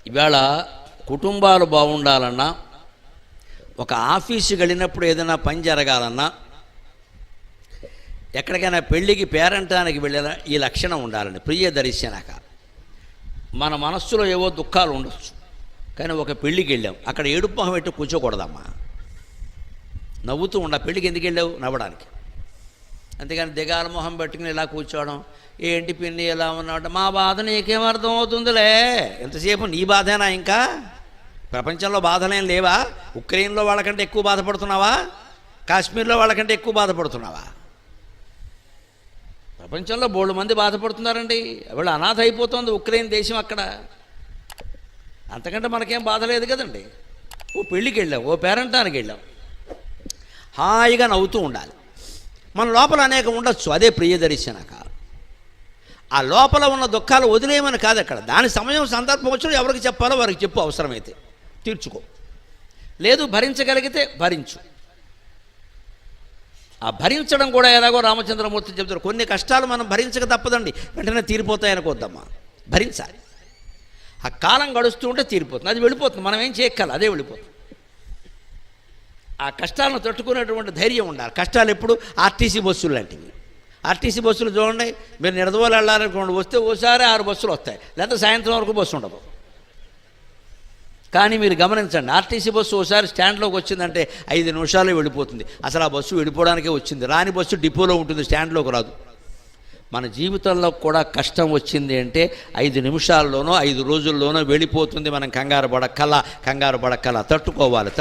ఇవాళ కుటుంబాలు బాగుండాలన్నా, ఒక ఆఫీసుకి వెళ్ళినప్పుడు ఏదైనా పని జరగాలన్నా, ఎక్కడికైనా పెళ్ళికి పేరంటానికి వెళ్ళినా ఈ లక్షణం ఉండాలండి. ప్రియదర్శనక. మన మనస్సులో ఏవో దుఃఖాలు ఉండొచ్చు, కానీ ఒక పెళ్ళికి వెళ్ళాం, అక్కడ ఏడుపు మొహం పెట్టి కూర్చోకూడదమ్మా. నవ్వుతూ ఉండ. పెళ్ళికి ఎందుకు వెళ్ళావు? నవ్వడానికి. అంతేగాని దిగాల మొహం పెట్టుకుని ఇలా కూర్చోవడం, ఏంటి పిన్ని ఎలా ఉన్నావు, మా బాధ నీకేం అర్థం అవుతుందిలే, ఎంతసేపు నీ బాధేనా? ఇంకా ప్రపంచంలో బాధలేం లేవా? ఉక్రెయిన్లో వాళ్ళకంటే ఎక్కువ బాధపడుతున్నావా? కాశ్మీర్లో వాళ్ళకంటే ఎక్కువ బాధపడుతున్నావా? ప్రపంచంలో బోల్డు మంది బాధపడుతున్నారండి. వాళ్ళు అనాథ అయిపోతుంది ఉక్రెయిన్ దేశం. అక్కడ అంతకంటే మనకేం బాధ లేదు కదండి. ఓ పెళ్ళికి వెళ్ళాం, ఓ పేరంటానికి వెళ్ళాం, హాయిగా నవ్వుతూ ఉండాలి. మన లోపల అనేక ఉండొచ్చు, అదే ప్రియదర్శనక. ఆ లోపల ఉన్న దుఃఖాలు వదిలేయమని కాదు అక్కడ. దాని సమయం సందర్భం వచ్చిన ఎవరికి చెప్పాలో వారికి చెప్పు, అవసరమైతే తీర్చుకో. లేదు భరించగలిగితే భరించు. ఆ భరించడం కూడా ఎలాగో రామచంద్రమూర్తి చెప్తారు. కొన్ని కష్టాలు మనం భరించక తప్పదండి, వెంటనే తీరిపోతాయనుకోద్దమ్మా. భరించాలి. ఆ కాలం గడుస్తూ ఉంటే తీరిపోతుంది, అది వెళ్ళిపోతుంది. మనం ఏం చేయక్కల, అదే వెళ్ళిపోతుంది. ఆ కష్టాలను తట్టుకునేటువంటి ధైర్యం ఉండాలి. కష్టాలు ఎప్పుడు ఆర్టీసీ బస్సులు లాంటివి. ఆర్టీసీ బస్సులు చూడండి, మీరు నిడదవోలు వెళ్ళాలనుకోండి, వస్తే ఓసారి 6 బస్సులు వస్తాయి, లేకపోతే సాయంత్రం వరకు బస్సు ఉండదు. కానీ మీరు గమనించండి, ఆర్టీసీ బస్సు ఓసారి స్టాండ్లోకి వచ్చిందంటే 5 నిమిషాలు వెళ్ళిపోతుంది. అసలు ఆ బస్సు వెళ్ళిపోవడానికే వచ్చింది. రాని బస్సు డిపోలో ఉంటుంది, స్టాండ్లోకి రాదు. మన జీవితంలో కూడా కష్టం వచ్చింది అంటే 5 నిమిషాల్లోనో 5 రోజుల్లోనో వెళ్ళిపోతుంది. మనం కంగారు పడక్కల తట్టుకోవాలి.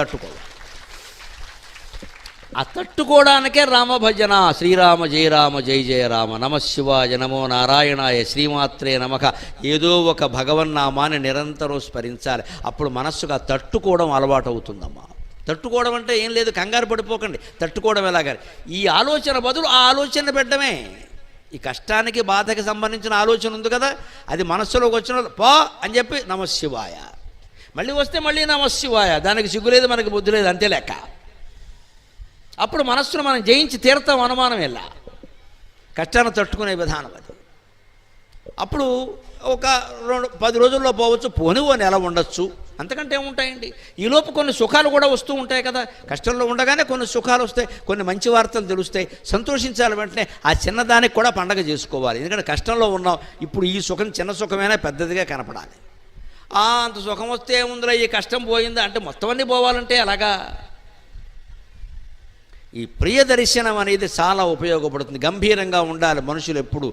ఆ తట్టుకోవడానికే రామభజన. శ్రీరామ జయ రామ జయ జయ రామ, నమశివాయ నమో నారాయణాయ, శ్రీమాత్రే నమః. ఏదో ఒక భగవన్నామాన్ని నిరంతరం స్మరించాలి. అప్పుడు మనస్సుగా తట్టుకోవడం అలవాటు అవుతుందమ్మా. తట్టుకోవడం అంటే ఏం లేదు, కంగారు పడిపోకండి. తట్టుకోవడం ఎలాగ, ఈ ఆలోచన బదులు ఆ ఆలోచన పెట్టడమే. ఈ కష్టానికి బాధకి సంబంధించిన ఆలోచన ఉంది కదా, అది మనస్సులోకి వచ్చిన పో అని చెప్పి నమశివాయ, మళ్ళీ వస్తే మళ్ళీ నమశివాయ. దానికి సిగ్గులేదు, మనకి బుద్ధి లేదు, అంతే లెక్క. అప్పుడు మనస్సును మనం జయించి తీరుతాం, అనుమానం ఎలా. కష్టాన్ని తట్టుకునే విధానం అది. అప్పుడు ఒక 10 రోజుల్లో పోవచ్చు, పోని ఓ నెల ఉండొచ్చు, అంతకంటే ఏముంటాయండి. ఈలోపు కొన్ని సుఖాలు కూడా వస్తూ ఉంటాయి కదా. కష్టంలో ఉండగానే కొన్ని సుఖాలు వస్తాయి, కొన్ని మంచి వార్తలు తెలుస్తాయి. సంతోషించాలి. వెంటనే ఆ చిన్నదానికి కూడా పండగ చేసుకోవాలి. ఎందుకంటే కష్టంలో ఉన్నాం. ఇప్పుడు ఈ సుఖం చిన్న సుఖమైనా పెద్దదిగా కనపడాలి. అంత సుఖం వస్తే ఏముందిరా, ఈ కష్టం పోయిందా అంటే మొత్తం అన్నీ పోవాలంటే అలాగా. ఈ ప్రియదర్శనం అనేది చాలా ఉపయోగపడుతుంది. గంభీరంగా ఉండాలి మనుషులు ఎప్పుడు.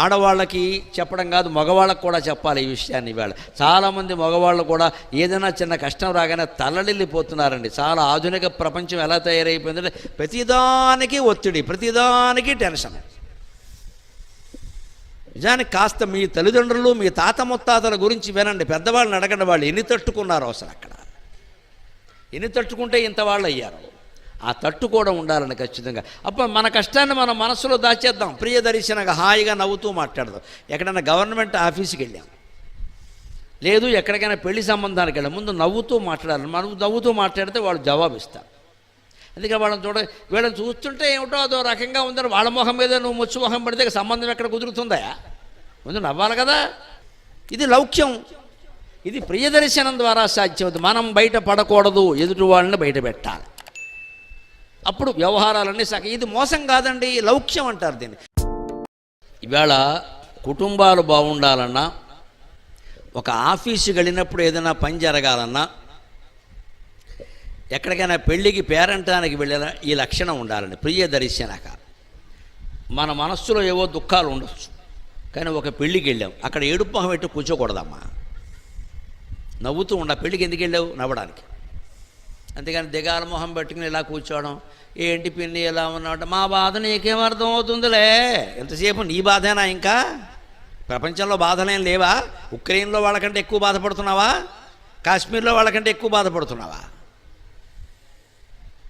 ఆడవాళ్ళకి చెప్పడం కాదు, మగవాళ్ళకు కూడా చెప్పాలి ఈ విషయాన్ని. ఇవాళ చాలామంది మగవాళ్ళు కూడా ఏదైనా చిన్న కష్టం రాగానే తల్లడిల్లిపోతున్నారండి. చాలా ఆధునిక ప్రపంచం ఎలా తయారైపోయిందంటే ప్రతిదానికి ఒత్తిడి, ప్రతిదానికి టెన్షన్. నిజానికి కాస్త మీ తల్లిదండ్రులు, మీ తాత ముత్తాతల గురించి వినండి, పెద్దవాళ్ళని అడగండి, వాళ్ళు ఎన్ని తట్టుకున్నారో అసలు. అక్కడ ఎన్ని తట్టుకుంటే ఇంత వాళ్ళు అయ్యారు. ఆ తట్టుకోవడం ఉండాలని ఖచ్చితంగా. అప్పుడు మన కష్టాన్ని మన మనసులో దాచేద్దాం. ప్రియదర్శనగా హాయిగా నవ్వుతూ మాట్లాడదాం. ఎక్కడైనా గవర్నమెంట్ ఆఫీస్కి వెళ్ళాం, లేదు ఎక్కడికైనా పెళ్లి సంబంధానికి వెళ్ళాం, ముందు నవ్వుతూ మాట్లాడాలి. మనం నవ్వుతూ మాట్లాడితే వాళ్ళు జవాబిస్తారు. అందుకే వీళ్ళని చూస్తుంటే ఏమిటో అదో రకంగా ఉందని వాళ్ళ మొహం మీద నువ్వు ముచ్చు మొహం పెడితే సంబంధం ఎక్కడ కుదురుతుందా? ముందు నవ్వాలి కదా. ఇది లౌక్యం. ఇది ప్రియదర్శనం ద్వారా సాధ్యమవుతుంది. మనం బయట పడకూడదు, ఎదుటి వాళ్ళని బయట పెట్టాలి. అప్పుడు వ్యవహారాలన్నీ ఇది మోసం కాదండి, లౌక్యం అంటారు దీన్ని. ఇవాళ కుటుంబాలు బాగుండాలన్నా, ఒక ఆఫీసుకి వెళ్ళినప్పుడు ఏదైనా పని జరగాలన్నా, ఎక్కడికైనా పెళ్ళికి పేరంటానికి వెళ్ళినా ఈ లక్షణం ఉండాలండి. ప్రియదర్శనక. మన మనస్సులో ఏవో దుఃఖాలు ఉండొచ్చు, కానీ ఒక పెళ్ళికి వెళ్ళాం, అక్కడ ఏడుపు మొహం పెట్టి కూర్చోకూడదమ్మా. నవ్వుతూ ఉండ. పెళ్ళికి ఎందుకు వెళ్ళావు? నవ్వడానికి. అంతేగాని దిగాల మొహం పెట్టుకుని ఇలా కూర్చోవడం, ఏంటి పిన్ని ఎలా ఉన్నావు, మా బాధ నీకేం అర్థం అవుతుందిలే, ఎంతసేపు నీ బాధేనా? ఇంకా ప్రపంచంలో బాధలేం లేవా? ఉక్రెయిన్లో వాళ్ళకంటే ఎక్కువ బాధపడుతున్నావా? కాశ్మీర్లో వాళ్ళకంటే ఎక్కువ బాధపడుతున్నావా?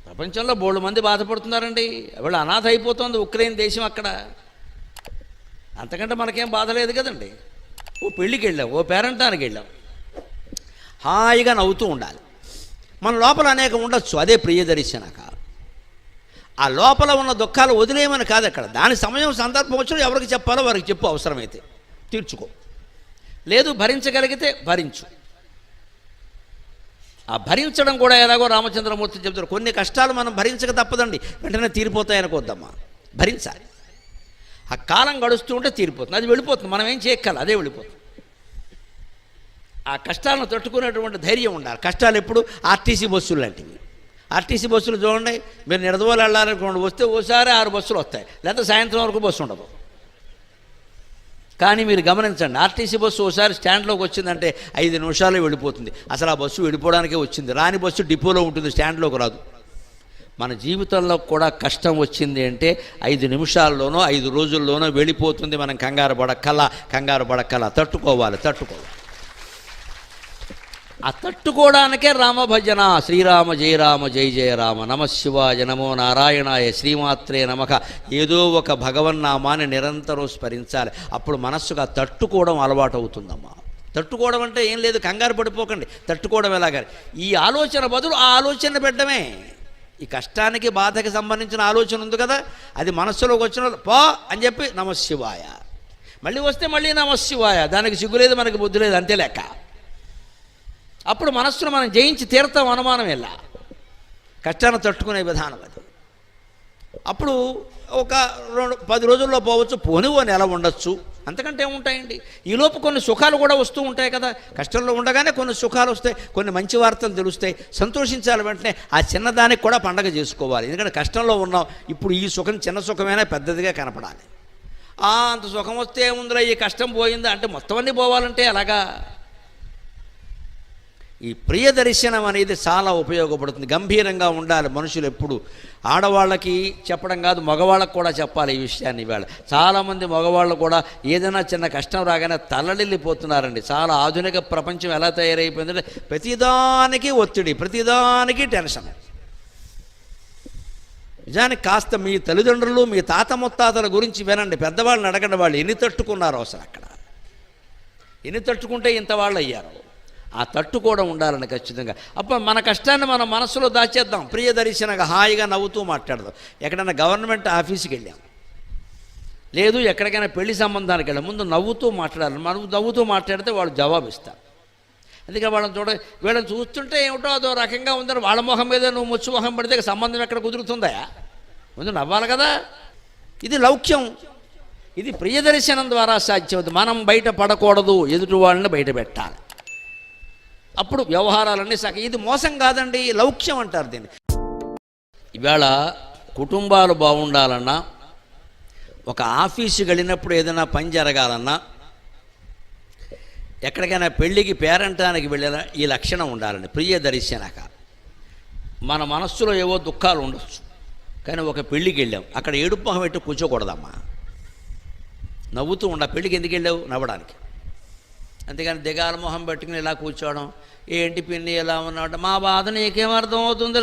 ప్రపంచంలో బోల్డు మంది బాధపడుతున్నారండి. వాళ్ళు అనాథ అయిపోతుంది ఉక్రెయిన్ దేశం. అక్కడ అంతకంటే మనకేం బాధ లేదు కదండి. ఓ పెళ్ళికి వెళ్ళాం, ఓ పేరంటానికి వెళ్ళాం, హాయిగా నవ్వుతూ ఉండాలి. మన లోపల అనేక ఉండొచ్చు, అదే ప్రియదర్శనక. ఆ లోపల ఉన్న దుఃఖాలు వదిలేయమని కాదు అక్కడ. దాని సమయం సందర్భం వచ్చిన ఎవరికి చెప్పాలో వారికి చెప్పు, అవసరమైతే తీర్చుకో. లేదు భరించగలిగితే భరించు. ఆ భరించడం కూడా ఎలాగో రామచంద్రమూర్తి చెబుతారు. కొన్ని కష్టాలు మనం భరించక తప్పదండి, వెంటనే తీరిపోతాయనుకోద్దమ్మా, భరించాలి. ఆ కాలం గడుస్తూ ఉంటే తీరిపోతుంది, అది వెళ్ళిపోతుంది, మనం ఏం చేయక్కల, అదే వెళ్ళిపోతుంది. ఆ కష్టాలను తట్టుకునేటువంటి ధైర్యం ఉండాలి. కష్టాలు ఎప్పుడు ఆర్టీసీ బస్సులు లాంటివి. ఆర్టీసీ బస్సులు చూడండి, మీరు నిడదవోలు వెళ్ళాలనుకోండి, వస్తే ఓసారి 6 బస్సులు వస్తాయి, లేకపోతే సాయంత్రం వరకు బస్సు ఉండదు. కానీ మీరు గమనించండి, ఆర్టీసీ బస్సు ఒకసారి స్టాండ్లోకి వచ్చిందంటే 5 నిమిషాల్లో వెళ్ళిపోతుంది. అసలు ఆ బస్సు వెళ్ళిపోవడానికే వచ్చింది, రాని బస్సు డిపోలో ఉంటుంది, స్టాండ్లోకి రాదు. మన జీవితంలో కూడా కష్టం వచ్చింది అంటే 5 నిమిషాల్లోనో 5 రోజుల్లోనో వెళ్ళిపోతుంది. మనం కంగారు పడక్కల తట్టుకోవాలి. ఆ తట్టుకోవడానికే రామభజన. శ్రీరామ జయ రామ జయ జయ రామ, నమశివాయ, నమో నారాయణాయ, శ్రీమాత్రే నమః. ఏదో ఒక భగవన్నామాన్ని నిరంతరం స్మరించాలి. అప్పుడు మనస్సుగా తట్టుకోవడం అలవాటు అవుతుందమ్మా. తట్టుకోవడం అంటే ఏం లేదు, కంగారు పడిపోకండి. తట్టుకోవడం ఎలాగని ఈ ఆలోచన బదులు ఆ ఆలోచన పెట్టడమే. ఈ కష్టానికి బాధకి సంబంధించిన ఆలోచన ఉంది కదా, అది మనస్సులోకి వచ్చిన పో అని చెప్పి నమశివాయ, మళ్ళీ వస్తే మళ్ళీ నమశివాయ. దానికి సిగ్గులేదు, మనకి బుద్ధి లేదు, అంతే లెక్క. అప్పుడు మనస్సును మనం జయించి తీరుతాం, అనుమానం ఎలా. కష్టాన్ని తట్టుకునే విధానం అది. అప్పుడు ఒక 10 రోజుల్లో పోవచ్చు, పోని ఓ నెల ఉండొచ్చు, అంతకంటే ఏముంటాయండి. ఈలోపు కొన్ని సుఖాలు కూడా వస్తూ ఉంటాయి కదా. కష్టంలో ఉండగానే కొన్ని సుఖాలు వస్తాయి, కొన్ని మంచి వార్తలు తెలుస్తాయి, సంతోషించాలి. వెంటనే ఆ చిన్నదానికి కూడా పండగ చేసుకోవాలి. ఎందుకంటే కష్టంలో ఉన్నాం, ఇప్పుడు ఈ సుఖం చిన్న సుఖమైనా పెద్దదిగా కనపడాలి. అంత సుఖం వస్తే ఏముందిరా, ఈ కష్టం పోయిందా అంటే మొత్తం అన్నీ పోవాలంటే అలాగా. ఈ ప్రియ దర్శనం అనేది చాలా ఉపయోగపడుతుంది. గంభీరంగా ఉండాలి మనుషులు ఎప్పుడు. ఆడవాళ్ళకి చెప్పడం కాదు, మగవాళ్ళకు కూడా చెప్పాలి ఈ విషయాన్ని. ఇవాళ చాలామంది మగవాళ్ళు కూడా ఏదైనా చిన్న కష్టం రాగానే తల్లడిల్లిపోతున్నారండి. చాలా ఆధునిక ప్రపంచం ఎలా తయారైపోయిందంటే ప్రతిదానికి ఒత్తిడి, ప్రతిదానికి టెన్షన్. నిజానికి కాస్త మీ తల్లిదండ్రులు, మీ తాత ముత్తాతల గురించి వినండి, పెద్దవాళ్ళని అడగండి, వాళ్ళు ఎన్ని తట్టుకున్నారో అసలు. అక్కడ ఎన్ని తట్టుకుంటే ఇంత వాళ్ళు అయ్యారు. ఆ తట్టుకోవడం ఉండాలని ఖచ్చితంగా. అప్పుడు మన కష్టాన్ని మన మనసులో దాచేద్దాం, ప్రియ దర్శనగా హాయిగా నవ్వుతూ మాట్లాడదాం. ఎక్కడైనా గవర్నమెంట్ ఆఫీస్కి వెళ్ళాం, లేదు ఎక్కడికైనా పెళ్లి సంబంధానికి వెళ్ళాం, ముందు నవ్వుతూ మాట్లాడాలి. మనం నవ్వుతూ మాట్లాడితే వాళ్ళు జవాబు ఇస్తారు. అందుకే వీళ్ళని చూస్తుంటే ఏమిటో అదో రకంగా ఉందని వాళ్ళ మొహం మీద నువ్వు ముచ్చు మొహం పడితే సంబంధం ఎక్కడ కుదురుతుందా? ముందు నవ్వాలి కదా. ఇది లౌక్యం, ఇది ప్రియ దర్శనం ద్వారా సాధ్యం. మనం బయట పడకూడదు, ఎదుటి వాళ్ళని బయట పెట్టాలి. అప్పుడు వ్యవహారాలన్నీ ఇది మోసం కాదండి, లౌక్యం అంటారు దీన్ని. ఇవాళ కుటుంబాలు బాగుండాలన్నా, ఒక ఆఫీసుకి వెళ్ళినప్పుడు ఏదైనా పని జరగాలన్నా, ఎక్కడికైనా పెళ్ళికి పేరంటానికి వెళ్ళినా ఈ లక్షణం ఉండాలండి, ప్రియ దర్శనక. మన మనస్సులో ఏవో దుఃఖాలు ఉండొచ్చు, కానీ ఒక పెళ్ళికి వెళ్ళాం, అక్కడ ఏడుపు మొహం పెట్టి కూర్చోకూడదమ్మా, నవ్వుతూ ఉండ. పెళ్ళికి ఎందుకు వెళ్ళావు? నవ్వడానికి. అంతేగాని దిగాల మొహం పెట్టుకుని ఇలా కూర్చోవడం, ఏంటి పిన్ని ఎలా ఉన్నాడు, మా బాధ నీకేం అర్థం అవుతుంది.